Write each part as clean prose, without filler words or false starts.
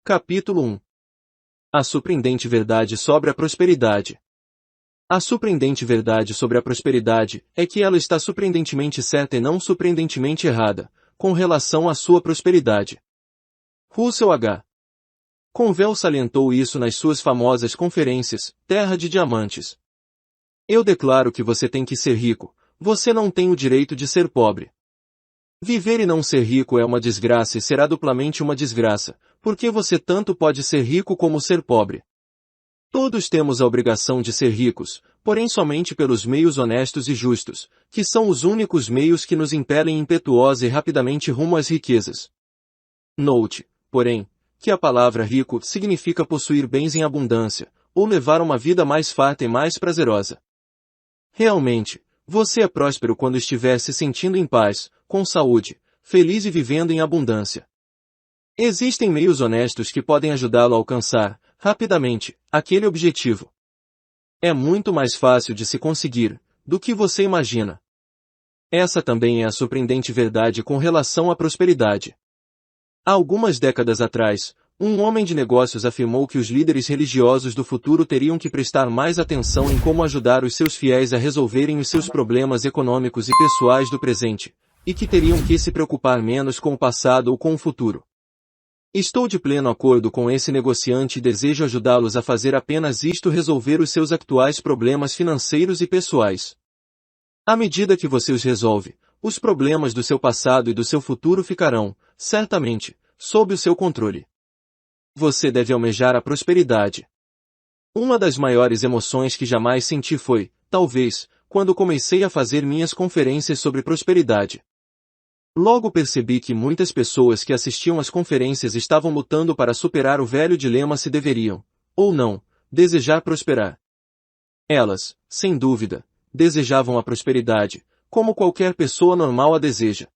Capítulo 1. A surpreendente verdade sobre a prosperidade. A surpreendente verdade sobre a prosperidade é que ela está surpreendentemente certa e não surpreendentemente errada, com relação à sua prosperidade. Russell H. Conwell salientou isso nas suas famosas conferências, Terra de Diamantes. Eu declaro que você tem que ser rico, você não tem o direito de ser pobre. Viver e não ser rico é uma desgraça e será duplamente uma desgraça, porque você tanto pode ser rico como ser pobre. Todos temos a obrigação de ser ricos, porém somente pelos meios honestos e justos, que são os únicos meios que nos impelem impetuosa e rapidamente rumo às riquezas. Note, porém, que a palavra rico significa possuir bens em abundância, ou levar uma vida mais farta e mais prazerosa. Realmente, você é próspero quando estiver se sentindo em paz, com saúde, feliz e vivendo em abundância. Existem meios honestos que podem ajudá-lo a alcançar, rapidamente, aquele objetivo. É muito mais fácil de se conseguir, do que você imagina. Essa também é a surpreendente verdade com relação à prosperidade. Há algumas décadas atrás, um homem de negócios afirmou que os líderes religiosos do futuro teriam que prestar mais atenção em como ajudar os seus fiéis a resolverem os seus problemas econômicos e pessoais do presente, e que teriam que se preocupar menos com o passado ou com o futuro. Estou de pleno acordo com esse negociante e desejo ajudá-los a fazer apenas isto: resolver os seus atuais problemas financeiros e pessoais. À medida que você os resolve, os problemas do seu passado e do seu futuro ficarão, certamente, sob o seu controle. Você deve almejar a prosperidade. Uma das maiores emoções que jamais senti foi, talvez, quando comecei a fazer minhas conferências sobre prosperidade. Logo percebi que muitas pessoas que assistiam às conferências estavam lutando para superar o velho dilema se deveriam, ou não, desejar prosperar. Elas, sem dúvida, desejavam a prosperidade, como qualquer pessoa normal a deseja.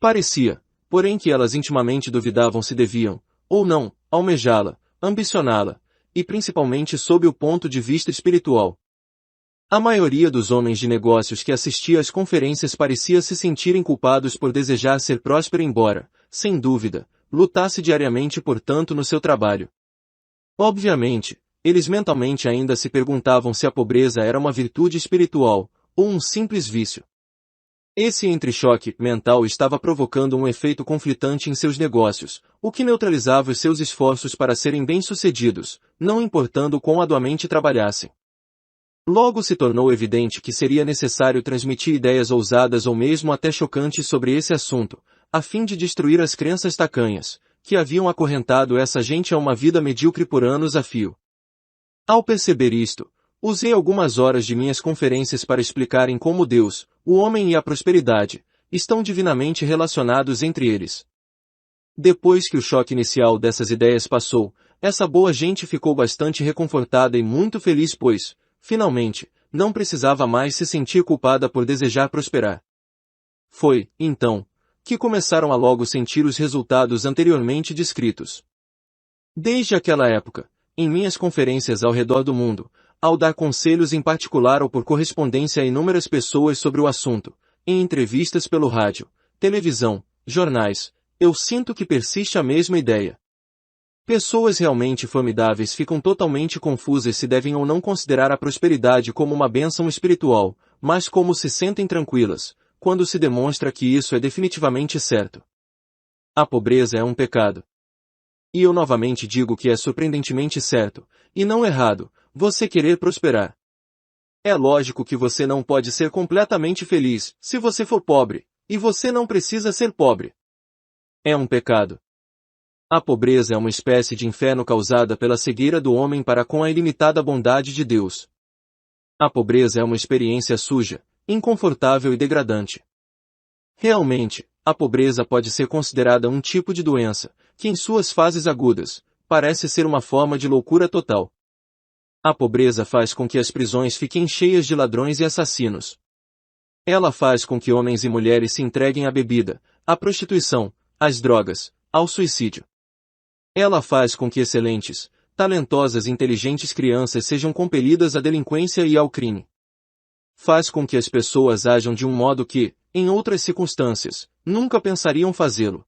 Parecia, porém, que elas intimamente duvidavam se deviam, ou não, almejá-la, ambicioná-la, e principalmente sob o ponto de vista espiritual. A maioria dos homens de negócios que assistia às conferências parecia se sentirem culpados por desejar ser próspero, embora, sem dúvida, lutasse diariamente portanto no seu trabalho. Obviamente, eles mentalmente ainda se perguntavam se a pobreza era uma virtude espiritual, ou um simples vício. Esse entrechoque mental estava provocando um efeito conflitante em seus negócios, o que neutralizava os seus esforços para serem bem-sucedidos, não importando quão arduamente trabalhassem. Logo se tornou evidente que seria necessário transmitir ideias ousadas ou mesmo até chocantes sobre esse assunto, a fim de destruir as crenças tacanhas, que haviam acorrentado essa gente a uma vida medíocre por anos a fio. Ao perceber isto, usei algumas horas de minhas conferências para explicarem como Deus, o homem e a prosperidade, estão divinamente relacionados entre eles. Depois que o choque inicial dessas ideias passou, essa boa gente ficou bastante reconfortada e muito feliz, pois, finalmente, não precisava mais se sentir culpada por desejar prosperar. Foi, então, que começaram a logo sentir os resultados anteriormente descritos. Desde aquela época, em minhas conferências ao redor do mundo, ao dar conselhos em particular ou por correspondência a inúmeras pessoas sobre o assunto, em entrevistas pelo rádio, televisão, jornais, eu sinto que persiste a mesma ideia. Pessoas realmente formidáveis ficam totalmente confusas se devem ou não considerar a prosperidade como uma bênção espiritual, mas como se sentem tranquilas, quando se demonstra que isso é definitivamente certo. A pobreza é um pecado. E eu novamente digo que é surpreendentemente certo, e não errado, você querer prosperar. É lógico que você não pode ser completamente feliz, se você for pobre, e você não precisa ser pobre. É um pecado. A pobreza é uma espécie de inferno causada pela cegueira do homem para com a ilimitada bondade de Deus. A pobreza é uma experiência suja, inconfortável e degradante. Realmente, a pobreza pode ser considerada um tipo de doença, que em suas fases agudas, parece ser uma forma de loucura total. A pobreza faz com que as prisões fiquem cheias de ladrões e assassinos. Ela faz com que homens e mulheres se entreguem à bebida, à prostituição, às drogas, ao suicídio. Ela faz com que excelentes, talentosas e inteligentes crianças sejam compelidas à delinquência e ao crime. Faz com que as pessoas ajam de um modo que, em outras circunstâncias, nunca pensariam fazê-lo.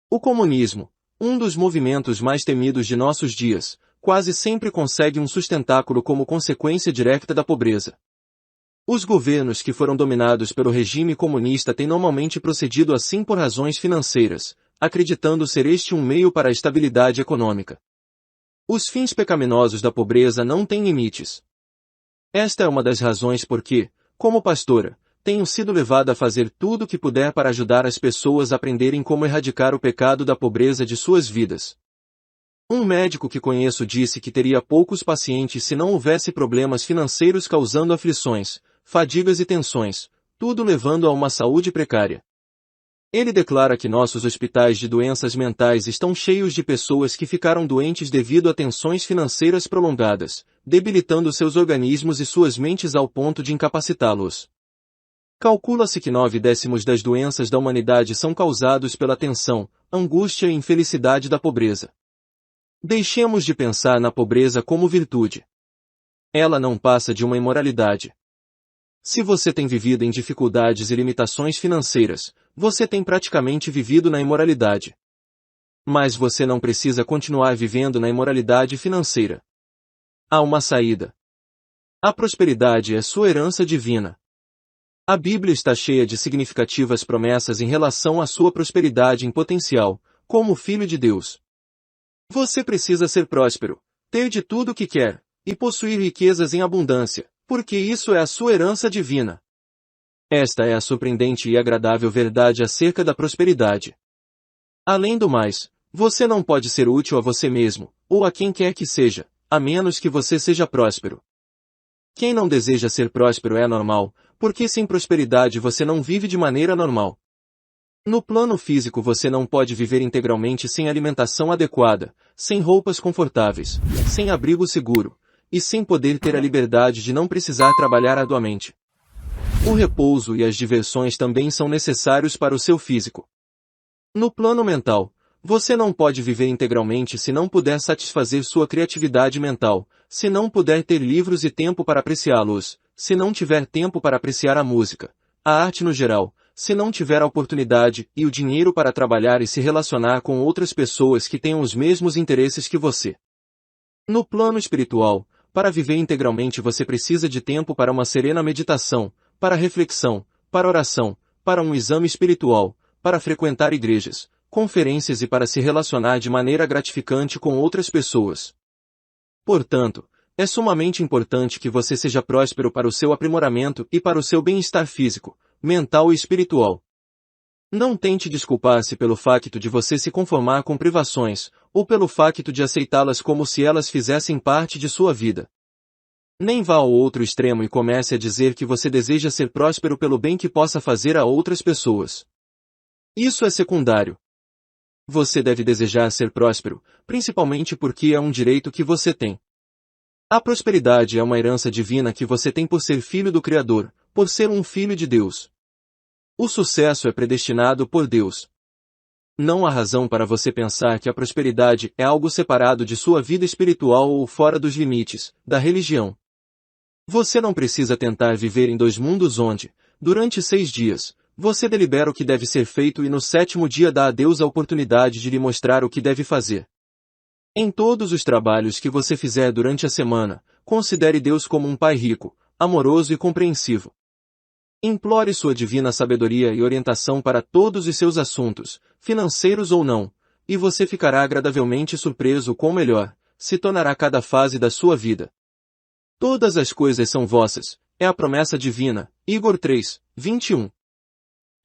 O comunismo, Um dos movimentos mais temidos de nossos dias, quase sempre consegue um sustentáculo como consequência direta da pobreza. Os governos que foram dominados pelo regime comunista têm normalmente procedido assim por razões financeiras, acreditando ser este um meio para a estabilidade econômica. Os fins pecaminosos da pobreza não têm limites. Esta é uma das razões por que, como pastora, tenho sido levada a fazer tudo o que puder para ajudar as pessoas a aprenderem como erradicar o pecado da pobreza de suas vidas. Um médico que conheço disse que teria poucos pacientes se não houvesse problemas financeiros causando aflições, fadigas e tensões, tudo levando a uma saúde precária. Ele declara que nossos hospitais de doenças mentais estão cheios de pessoas que ficaram doentes devido a tensões financeiras prolongadas, debilitando seus organismos e suas mentes ao ponto de incapacitá-los. Calcula-se que 9/10 das doenças da humanidade são causados pela tensão, angústia e infelicidade da pobreza. Deixemos de pensar na pobreza como virtude. Ela não passa de uma imoralidade. Se você tem vivido em dificuldades e limitações financeiras, você tem praticamente vivido na imoralidade. Mas você não precisa continuar vivendo na imoralidade financeira. Há uma saída. A prosperidade é sua herança divina. A Bíblia está cheia de significativas promessas em relação à sua prosperidade em potencial, como filho de Deus. Você precisa ser próspero, ter de tudo o que quer, e possuir riquezas em abundância, porque isso é a sua herança divina. Esta é a surpreendente e agradável verdade acerca da prosperidade. Além do mais, você não pode ser útil a você mesmo, ou a quem quer que seja, a menos que você seja próspero. Quem não deseja ser próspero é anormal, porque sem prosperidade você não vive de maneira normal. No plano físico você não pode viver integralmente sem alimentação adequada, sem roupas confortáveis, sem abrigo seguro, e sem poder ter a liberdade de não precisar trabalhar arduamente. O repouso e as diversões também são necessários para o seu físico. No plano mental, você não pode viver integralmente se não puder satisfazer sua criatividade mental, se não puder ter livros e tempo para apreciá-los, se não tiver tempo para apreciar a música, a arte no geral, se não tiver a oportunidade e o dinheiro para trabalhar e se relacionar com outras pessoas que tenham os mesmos interesses que você. No plano espiritual, para viver integralmente você precisa de tempo para uma serena meditação, para reflexão, para oração, para um exame espiritual, para frequentar igrejas, conferências e para se relacionar de maneira gratificante com outras pessoas. Portanto, é sumamente importante que você seja próspero para o seu aprimoramento e para o seu bem-estar físico, mental e espiritual. Não tente desculpar-se pelo facto de você se conformar com privações, ou pelo facto de aceitá-las como se elas fizessem parte de sua vida. Nem vá ao outro extremo e comece a dizer que você deseja ser próspero pelo bem que possa fazer a outras pessoas. Isso é secundário. Você deve desejar ser próspero, principalmente porque é um direito que você tem. A prosperidade é uma herança divina que você tem por ser filho do Criador, por ser um filho de Deus. O sucesso é predestinado por Deus. Não há razão para você pensar que a prosperidade é algo separado de sua vida espiritual ou fora dos limites da religião. Você não precisa tentar viver em dois mundos onde, durante 6 dias, você delibera o que deve ser feito e no 7º dia dá a Deus a oportunidade de lhe mostrar o que deve fazer. Em todos os trabalhos que você fizer durante a semana, considere Deus como um pai rico, amoroso e compreensivo. Implore sua divina sabedoria e orientação para todos os seus assuntos, financeiros ou não, e você ficará agradavelmente surpreso quão melhor se tornará cada fase da sua vida. Todas as coisas são vossas, é a promessa divina. Igor 3, 21.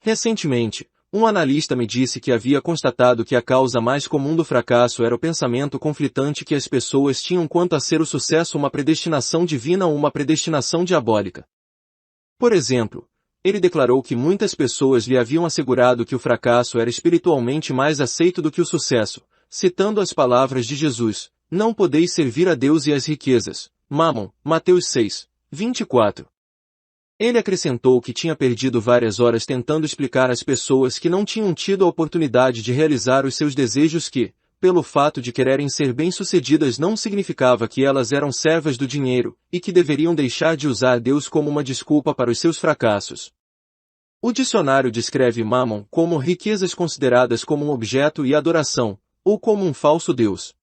Recentemente, um analista me disse que havia constatado que a causa mais comum do fracasso era o pensamento conflitante que as pessoas tinham quanto a ser o sucesso uma predestinação divina ou uma predestinação diabólica. Por exemplo, ele declarou que muitas pessoas lhe haviam assegurado que o fracasso era espiritualmente mais aceito do que o sucesso, citando as palavras de Jesus: "Não podeis servir a Deus e às riquezas." Mamon, Mateus 6, 24. Ele acrescentou que tinha perdido várias horas tentando explicar às pessoas que não tinham tido a oportunidade de realizar os seus desejos que, pelo fato de quererem ser bem-sucedidas não significava que elas eram servas do dinheiro, e que deveriam deixar de usar Deus como uma desculpa para os seus fracassos. O dicionário descreve Mamon como riquezas consideradas como um objeto e adoração, ou como um falso Deus.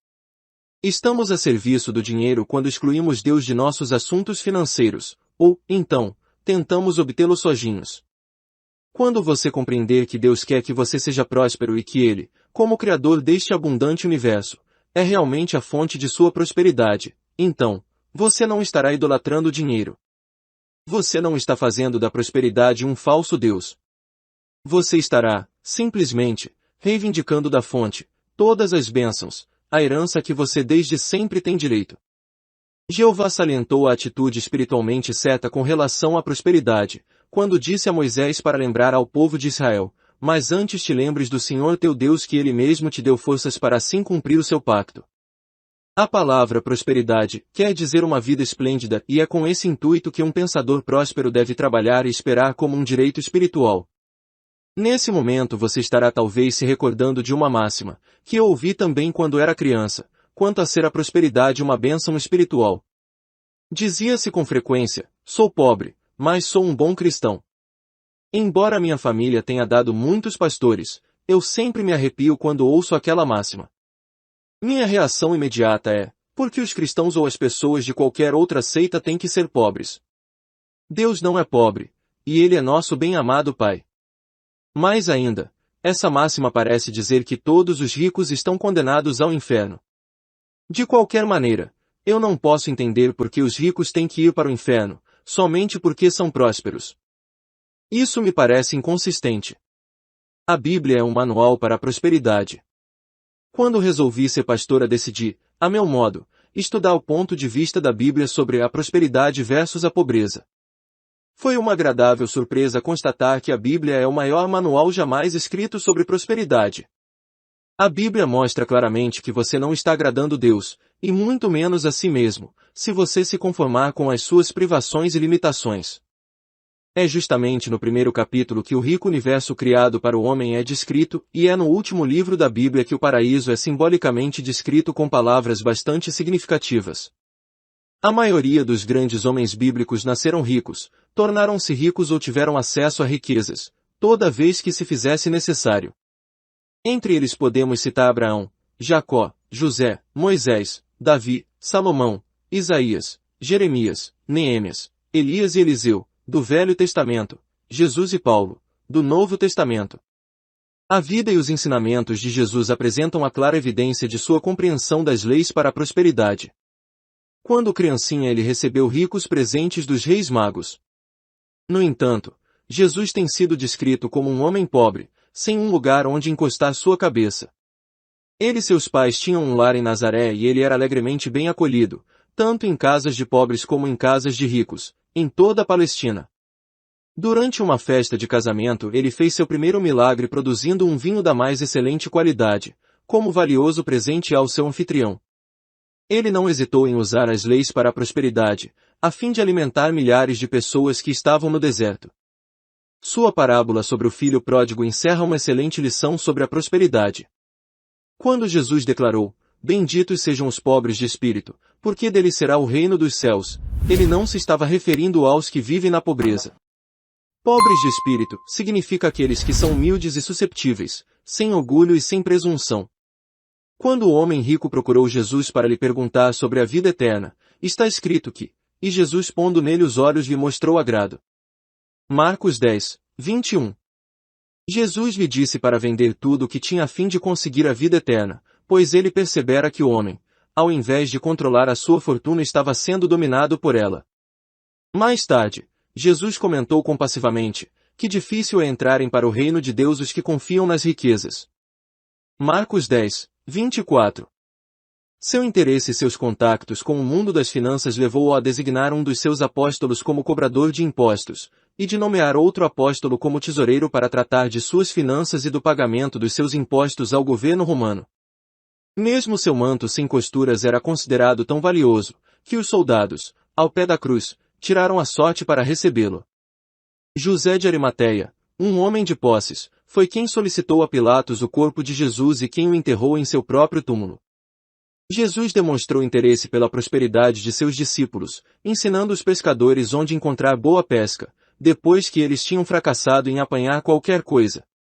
Estamos a serviço do dinheiro quando excluímos Deus de nossos assuntos financeiros, ou, então, tentamos obtê-lo sozinhos. Quando você compreender que Deus quer que você seja próspero e que Ele, como Criador deste abundante universo, é realmente a fonte de sua prosperidade, então, você não estará idolatrando o dinheiro. Você não está fazendo da prosperidade um falso Deus. Você estará, simplesmente, reivindicando da fonte, todas as bênçãos, a herança que você desde sempre tem direito. Jeová salientou a atitude espiritualmente certa com relação à prosperidade, quando disse a Moisés para lembrar ao povo de Israel, mas antes te lembres do Senhor teu Deus que Ele mesmo te deu forças para assim cumprir o seu pacto. A palavra prosperidade quer dizer uma vida esplêndida e é com esse intuito que um pensador próspero deve trabalhar e esperar como um direito espiritual. Nesse momento você estará talvez se recordando de uma máxima, que eu ouvi também quando era criança, quanto a ser a prosperidade uma bênção espiritual. Dizia-se com frequência, sou pobre, mas sou um bom cristão. Embora minha família tenha dado muitos pastores, eu sempre me arrepio quando ouço aquela máxima. Minha reação imediata é, porque os cristãos ou as pessoas de qualquer outra seita têm que ser pobres. Deus não é pobre, e Ele é nosso bem-amado Pai. Mais ainda, essa máxima parece dizer que todos os ricos estão condenados ao inferno. De qualquer maneira, eu não posso entender por que os ricos têm que ir para o inferno, somente porque são prósperos. Isso me parece inconsistente. A Bíblia é um manual para a prosperidade. Quando resolvi ser pastora decidi, a meu modo, estudar o ponto de vista da Bíblia sobre a prosperidade versus a pobreza. Foi uma agradável surpresa constatar que a Bíblia é o maior manual jamais escrito sobre prosperidade. A Bíblia mostra claramente que você não está agradando Deus, e muito menos a si mesmo, se você se conformar com as suas privações e limitações. É justamente no primeiro capítulo que o rico universo criado para o homem é descrito, e é no último livro da Bíblia que o paraíso é simbolicamente descrito com palavras bastante significativas. A maioria dos grandes homens bíblicos nasceram ricos, tornaram-se ricos ou tiveram acesso a riquezas, toda vez que se fizesse necessário. Entre eles podemos citar Abraão, Jacó, José, Moisés, Davi, Salomão, Isaías, Jeremias, Neemias, Elias e Eliseu, do Velho Testamento, Jesus e Paulo, do Novo Testamento. A vida e os ensinamentos de Jesus apresentam a clara evidência de sua compreensão das leis para a prosperidade. Quando criancinha ele recebeu ricos presentes dos reis magos. No entanto, Jesus tem sido descrito como um homem pobre, sem um lugar onde encostar sua cabeça. Ele e seus pais tinham um lar em Nazaré e ele era alegremente bem acolhido, tanto em casas de pobres como em casas de ricos, em toda a Palestina. Durante uma festa de casamento ele fez seu primeiro milagre produzindo um vinho da mais excelente qualidade, como valioso presente ao seu anfitrião. Ele não hesitou em usar as leis para a prosperidade, a fim de alimentar milhares de pessoas que estavam no deserto. Sua parábola sobre o filho pródigo encerra uma excelente lição sobre a prosperidade. Quando Jesus declarou, benditos sejam os pobres de espírito, porque deles será o reino dos céus, ele não se estava referindo aos que vivem na pobreza. Pobres de espírito significa aqueles que são humildes e susceptíveis, sem orgulho e sem presunção. Quando o homem rico procurou Jesus para lhe perguntar sobre a vida eterna, está escrito que, e Jesus pondo nele os olhos lhe mostrou agrado. Marcos 10, 21. Jesus lhe disse para vender tudo o que tinha a fim de conseguir a vida eterna, pois ele percebera que o homem, ao invés de controlar a sua fortuna estava sendo dominado por ela. Mais tarde, Jesus comentou compassivamente, que difícil é entrarem para o reino de Deus os que confiam nas riquezas. Marcos 10, 24. Seu interesse e seus contactos com o mundo das finanças levou-o a designar um dos seus apóstolos como cobrador de impostos, e de nomear outro apóstolo como tesoureiro para tratar de suas finanças e do pagamento dos seus impostos ao governo romano. Mesmo seu manto sem costuras era considerado tão valioso, que os soldados, ao pé da cruz, tiraram a sorte para recebê-lo. José de Arimateia, um homem de posses, foi quem solicitou a Pilatos o corpo de Jesus e quem o enterrou em seu próprio túmulo. Jesus demonstrou interesse pela prosperidade de seus discípulos, ensinando os pescadores onde encontrar boa pesca, depois que eles tinham fracassado em apanhar qualquer coisa.